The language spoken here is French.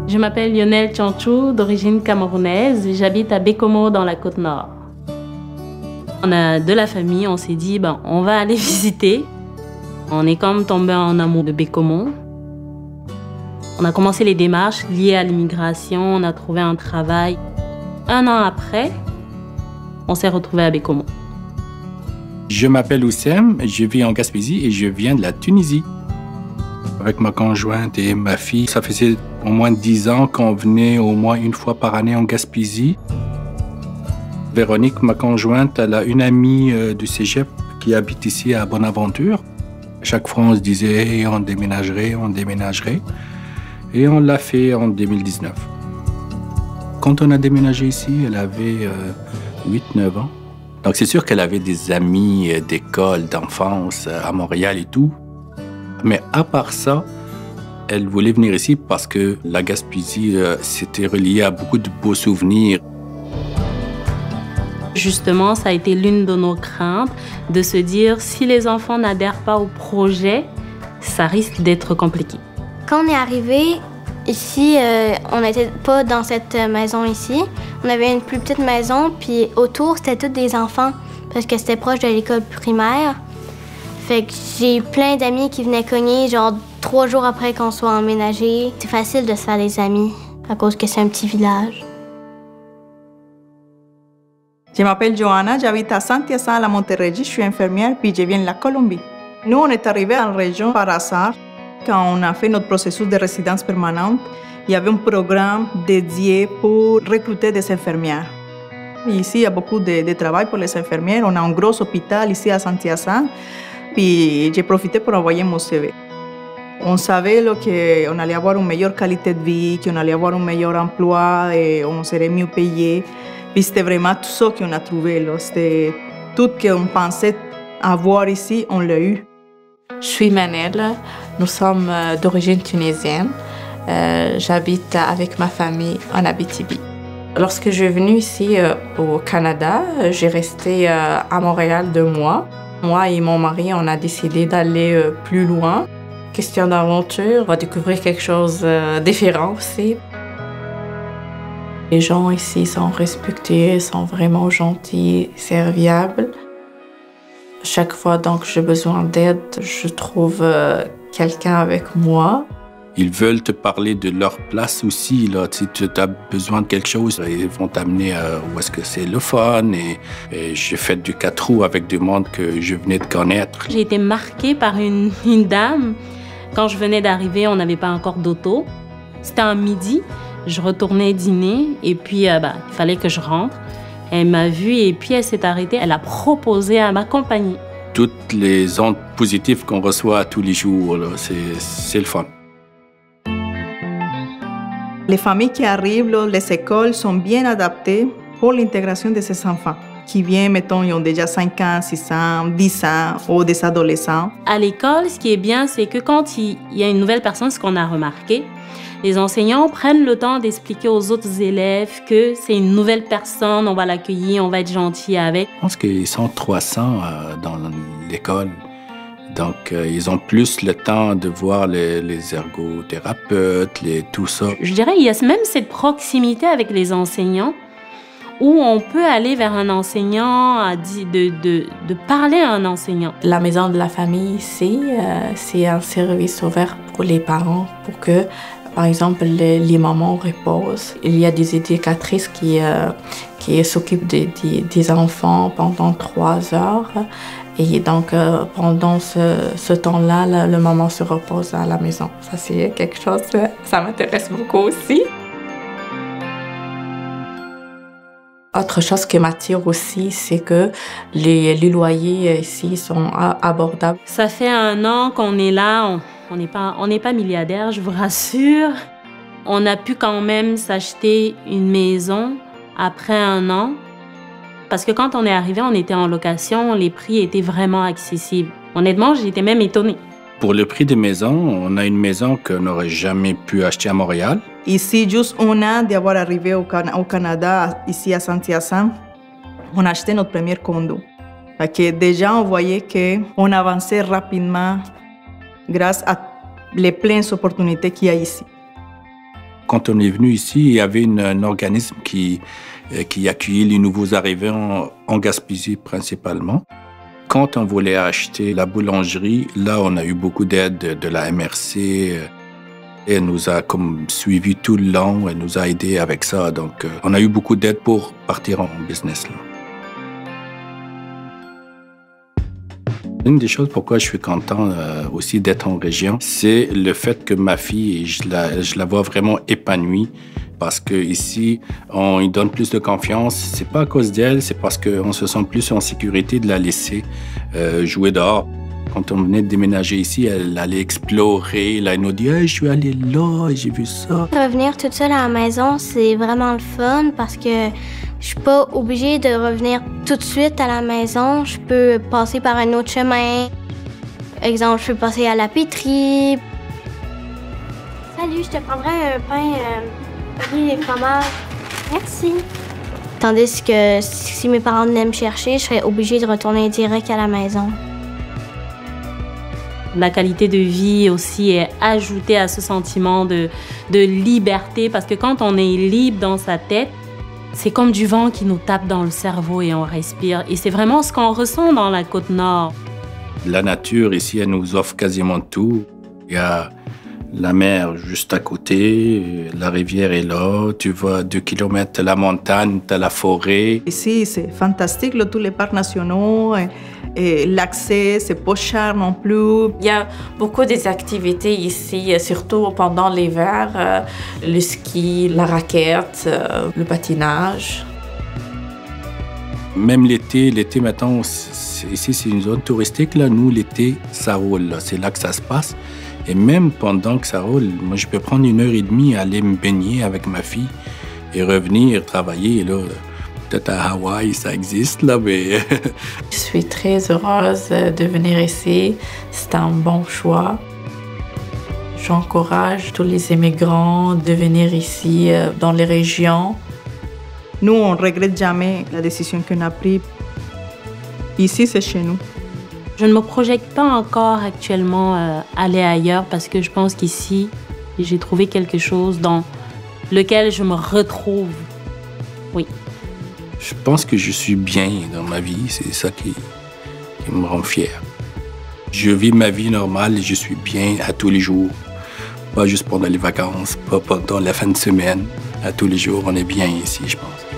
Je m'appelle Lionel Tchanchou, d'origine camerounaise. J'habite à Bécomo, dans la Côte-Nord. On a de la famille, on s'est dit, on va aller visiter. On est comme tombé en amour de Bécomo. On a commencé les démarches liées à l'immigration, on a trouvé un travail. 1 an après, on s'est retrouvés à Bécomo. Je m'appelle Oussem, je vis en Gaspésie et je viens de la Tunisie. Avec ma conjointe et ma fille, ça faisait au moins 10 ans qu'on venait au moins 1 fois par année en Gaspésie. Véronique, ma conjointe, elle a une amie du cégep qui habite ici à Bonaventure. Chaque fois, on se disait hey, on déménagerait. Et on l'a fait en 2019. Quand on a déménagé ici, elle avait 8-9 ans. Donc c'est sûr qu'elle avait des amis d'école, d'enfance à Montréal et tout. Mais à part ça, elle voulait venir ici parce que la Gaspésie, c'était relié à beaucoup de beaux souvenirs. Justement, ça a été l'une de nos craintes, de se dire si les enfants n'adhèrent pas au projet, ça risque d'être compliqué. Quand on est arrivé ici, on n'était pas dans cette maison ici. On avait une plus petite maison, puis autour, c'était tous des enfants parce que c'était proche de l'école primaire. Fait que j'ai plein d'amis qui venaient cogner, genre 3 jours après qu'on soit emménagé. C'est facile de se faire des amis à cause que c'est un petit village. Je m'appelle Johanna, j'habite à Saint-Hyacinthe, à la Montérégie, je suis infirmière, puis je viens de la Colombie. Nous, on est arrivés en région par hasard. Quand on a fait notre processus de résidence permanente, il y avait un programme dédié pour recruter des infirmières. Ici, il y a beaucoup de travail pour les infirmières. On a un gros hôpital ici à Saint-Hyacinthe. Puis j'ai profité pour envoyer mon CV. On savait qu'on allait avoir une meilleure qualité de vie, qu'on allait avoir un meilleur emploi et on serait mieux payé. Puis c'était vraiment tout ça qu'on a trouvé. C'était tout ce qu'on pensait avoir ici, on l'a eu. Je suis Manel, nous sommes d'origine tunisienne. J'habite avec ma famille en Abitibi. Lorsque je suis venue ici au Canada, j'ai resté à Montréal 2 mois. Moi et mon mari, on a décidé d'aller plus loin. Question d'aventure, on va découvrir quelque chose de différent aussi. Les gens ici sont respectueux, sont vraiment gentils, serviables. Chaque fois donc j'ai besoin d'aide, je trouve quelqu'un avec moi. Ils veulent te parler de leur place aussi. Là. Si tu as besoin de quelque chose, ils vont t'amener où est-ce que c'est le fun. Et j'ai fait du 4 roues avec du monde que je venais de connaître. J'ai été marquée par une dame. Quand je venais d'arriver, on n'avait pas encore d'auto. C'était un midi, je retournais dîner et puis il fallait que je rentre. Elle m'a vue et puis elle s'est arrêtée. Elle a proposé à m'accompagner. Toutes les ondes positives qu'on reçoit tous les jours, c'est le fun. Les familles qui arrivent, les écoles sont bien adaptées pour l'intégration de ces enfants qui viennent, mettons, ils ont déjà 5 ans, 6 ans, 10 ans ou des adolescents. À l'école, ce qui est bien, c'est que quand il y a une nouvelle personne, ce qu'on a remarqué, les enseignants prennent le temps d'expliquer aux autres élèves que c'est une nouvelle personne, on va l'accueillir, on va être gentil avec. Je pense qu'ils sont 300 dans l'école. Donc, ils ont plus le temps de voir les ergothérapeutes, tout ça. Je dirais qu'il y a même cette proximité avec les enseignants où on peut aller vers un enseignant, de parler à un enseignant. La maison de la famille ici, c'est un service ouvert pour les parents pour que, par exemple, les mamans reposent. Il y a des éducatrices qui s'occupent des enfants pendant 3 heures. Et donc, pendant ce temps-là, le maman se repose à la maison. Ça, c'est quelque chose, ça m'intéresse beaucoup aussi. Autre chose qui m'attire aussi, c'est que les loyers ici sont abordables. Ça fait 1 an qu'on est là, on n'est pas milliardaire, je vous rassure. On a pu quand même s'acheter une maison après 1 an. Parce que quand on est arrivé, on était en location, les prix étaient vraiment accessibles. Honnêtement, j'étais même étonnée. Pour le prix des maisons, on a une maison qu'on n'aurait jamais pu acheter à Montréal. Ici, juste 1 an d'avoir arrivé au Canada, ici à Saint-Hyacinthe, on a acheté notre premier condo. Parce que déjà, on voyait qu'on avançait rapidement grâce à les pleines opportunités qu'il y a ici. Quand on est venu ici, il y avait un organisme qui accueillait les nouveaux arrivants en Gaspésie principalement. Quand on voulait acheter la boulangerie, là, on a eu beaucoup d'aide de la MRC. Elle nous a comme suivi tout le long, elle nous a aidés avec ça. Donc, on a eu beaucoup d'aide pour partir en business, là. Une des choses pourquoi je suis content aussi d'être en région, c'est le fait que ma fille, je la vois vraiment épanouie. Parce qu'ici, on lui donne plus de confiance. C'est pas à cause d'elle, c'est parce qu'on se sent plus en sécurité de la laisser jouer dehors. Quand on venait de déménager ici, elle allait explorer. Là, elle nous dit hey, « je suis allée là, j'ai vu ça ». Revenir toute seule à la maison, c'est vraiment le fun parce que je suis pas obligée de revenir tout de suite à la maison. Je peux passer par un autre chemin. Exemple, je peux passer à la pétrie. Salut, je te prendrais un pain... Oui, les fromages. Merci. Tandis que si mes parents venaient me chercher, je serais obligée de retourner direct à la maison. La qualité de vie aussi est ajoutée à ce sentiment de liberté parce que quand on est libre dans sa tête, c'est comme du vent qui nous tape dans le cerveau et on respire. Et c'est vraiment ce qu'on ressent dans la Côte-Nord. La nature ici, elle nous offre quasiment tout. Il y a la mer juste à côté, la rivière est là, tu vas 2 kilomètres, t'as la montagne, t'as la forêt. Ici, c'est fantastique, là, tous les parcs nationaux, et l'accès, c'est pas cher non plus. Il y a beaucoup des activités ici, surtout pendant l'hiver, le ski, la raquette, le patinage. Même l'été maintenant, ici c'est une zone touristique, là. Nous, l'été, ça roule, là. C'est là que ça se passe. Et même pendant que ça roule, moi, je peux prendre 1h30 aller me baigner avec ma fille et revenir travailler. Là, peut-être à Hawaï, ça existe, là, mais... Je suis très heureuse de venir ici. C'est un bon choix. J'encourage tous les immigrants de venir ici, dans les régions. Nous, on ne regrette jamais la décision qu'on a prise. Ici, c'est chez nous. Je ne me projette pas encore actuellement aller ailleurs parce que je pense qu'ici, j'ai trouvé quelque chose dans lequel je me retrouve. Oui. Je pense que je suis bien dans ma vie. C'est ça qui me rend fier. Je vis ma vie normale et je suis bien à tous les jours. Pas juste pendant les vacances, pas pendant la fin de semaine. À tous les jours, on est bien ici, je pense.